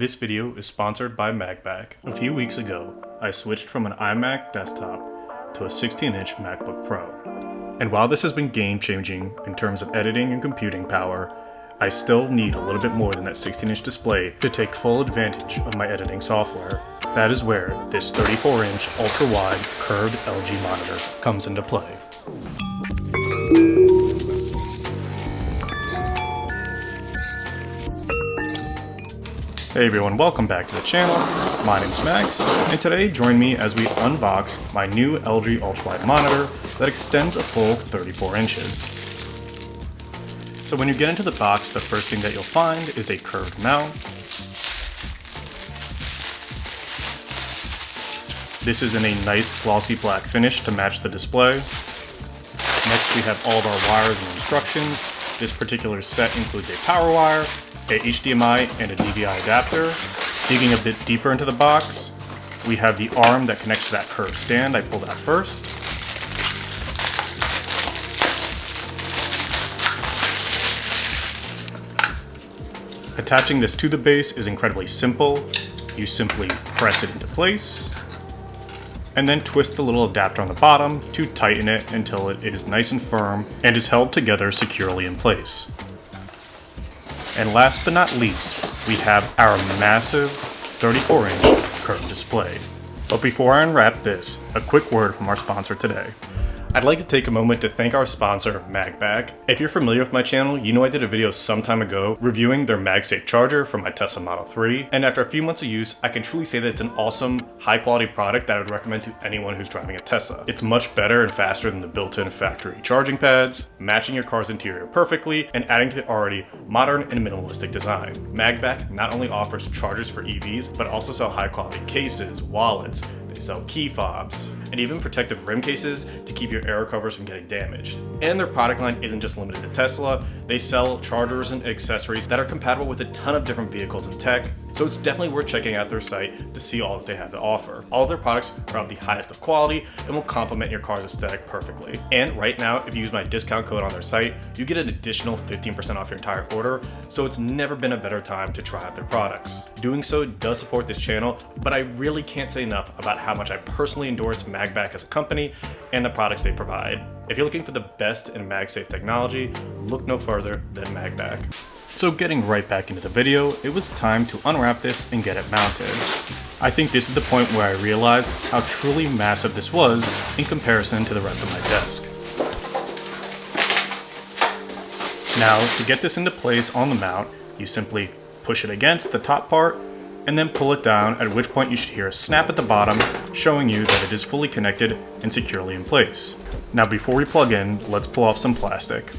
This video is sponsored by magbak. A few weeks ago, I switched from an iMac desktop to a 16-inch MacBook Pro. And while this has been game-changing in terms of editing and computing power, I still need a little bit more than that 16-inch display to take full advantage of my editing software. That is where this 34-inch ultra-wide curved LG monitor comes into play. Hey everyone, welcome back to the channel. My name's Max, and today join me as we unbox my new LG ultra-wide monitor that extends a full 34 inches. So when you get into the box, the first thing that you'll find is a curved mount. This is in a nice glossy black finish to match the display. Next we have all of our wires and instructions. This particular set includes a power wire, a HDMI and a DVI adapter. Digging a bit deeper into the box, we have the arm that connects to that curved stand. I pulled that first. Attaching this to the base is incredibly simple. You simply press it into place and then twist the little adapter on the bottom to tighten it until it is nice and firm and is held together securely in place. And last but not least, we have our massive 34-inch curved display. But before I unwrap this, a quick word from our sponsor today. I'd like to take a moment to thank our sponsor, magbak. If you're familiar with my channel, you know I did a video some time ago reviewing their MagSafe charger for my Tesla Model 3, and after a few months of use, I can truly say that it's an awesome, high-quality product that I would recommend to anyone who's driving a Tesla. It's much better and faster than the built-in factory charging pads, matching your car's interior perfectly, and adding to the already modern and minimalistic design. Magbak not only offers chargers for EVs, but also sell high-quality cases, wallets, they sell key fobs, and even protective rim cases to keep your air covers from getting damaged. And their product line isn't just limited to Tesla, they sell chargers and accessories that are compatible with a ton of different vehicles and tech, so it's definitely worth checking out their site to see all that they have to offer. All of their products are of the highest of quality and will complement your car's aesthetic perfectly. And right now, if you use my discount code on their site, you get an additional 15% off your entire order, so it's never been a better time to try out their products. Doing so does support this channel, but I really can't say enough about how much I personally endorse magbak as a company and the products they provide. If you're looking for the best in MagSafe technology, look no further than magbak. So getting right back into the video, it was time to unwrap this and get it mounted. I think this is the point where I realized how truly massive this was in comparison to the rest of my desk. Now, to get this into place on the mount, you simply push it against the top part and then pull it down, at which point you should hear a snap at the bottom, showing you that it is fully connected and securely in place. Now before we plug in, let's pull off some plastic.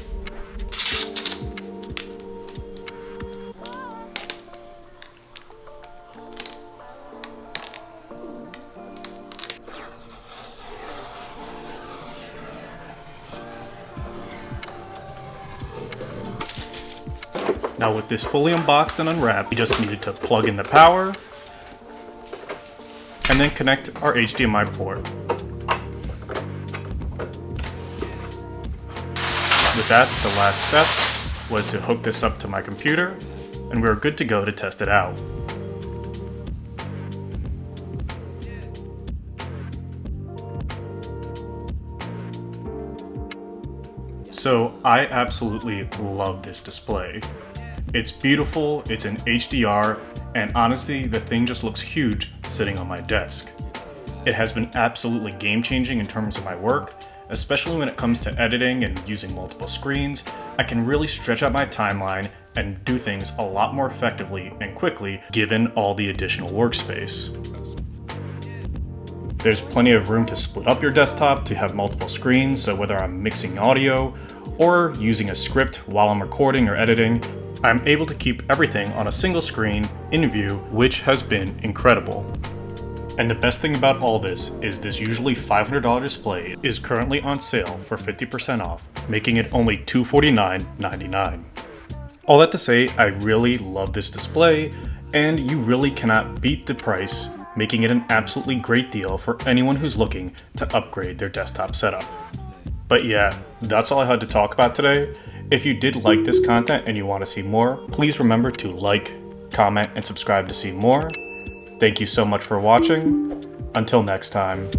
Now with this fully unboxed and unwrapped, we just needed to plug in the power and then connect our HDMI port. With that, the last step was to hook this up to my computer, and we were good to go to test it out. So I absolutely love this display. It's beautiful, it's in HDR, and honestly, the thing just looks huge sitting on my desk. It has been absolutely game-changing in terms of my work, especially when it comes to editing and using multiple screens. I can really stretch out my timeline and do things a lot more effectively and quickly given all the additional workspace. There's plenty of room to split up your desktop to have multiple screens, so whether I'm mixing audio or using a script while I'm recording or editing, I'm able to keep everything on a single screen in view, which has been incredible. And the best thing about all this is this usually $500 display is currently on sale for 50% off, making it only $249.99. All that to say, I really love this display, and you really cannot beat the price, making it an absolutely great deal for anyone who's looking to upgrade their desktop setup. But yeah, that's all I had to talk about today. If you did like this content and you want to see more, please remember to like, comment, and subscribe to see more. Thank you so much for watching. Until next time.